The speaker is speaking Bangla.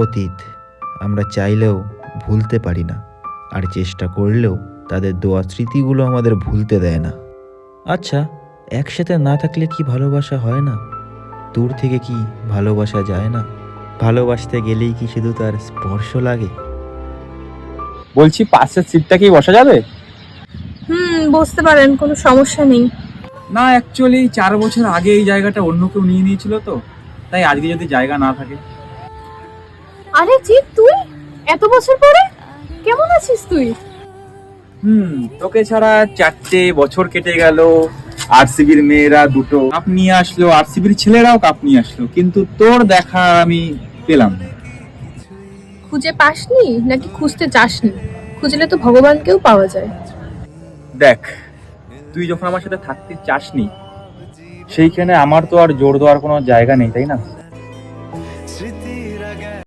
অতীত আমরা চাইলেও ভুলতে পারি না, আর চেষ্টা করলেও তাদের দেওয়া স্মৃতিগুলো আমাদের ভুলতে দেয় না। আচ্ছা, একসাথে না থাকলে কি ভালোবাসা হয় না? দূর থেকে কি ভালোবাসা যায় না? ভালোবাসতে গেলেই কি শুধু তার স্পর্শ লাগে? বলছি, পাশের সিটটা কি বসা যাবে? বসতে পারেন, কোনো সমস্যা নেই। না, অ্যাকচুয়ালি 4 বছর আগে এই জায়গাটা অন্য কেউ নিয়ে নিয়েছিল, তো তাই আজকে যদি জায়গা না থাকে। আরে জিৎ, তুই এত বছর পরে কেমন আছিস তুই? তোকে ছাড়া 4 বছর কেটে গেল। আরসিবির মেয়েরা দুটো কাপ নিয়ে আসলো, আরসিবির ছেলেরাও কাপ নিয়ে আসলো, কিন্তু তোর দেখা আমি পেলাম না। খুঁজে পাসনি নাকি খুঁজতে চাসনি? খুঁজলে তো ভগবানকেও পাওয়া যায়। দেখ, তুই যখন আমার সাথে থাকতে চাসনি, সেইখানে আমার তো আর জোর দেওয়ার কোনো জায়গা নেই, তাই না?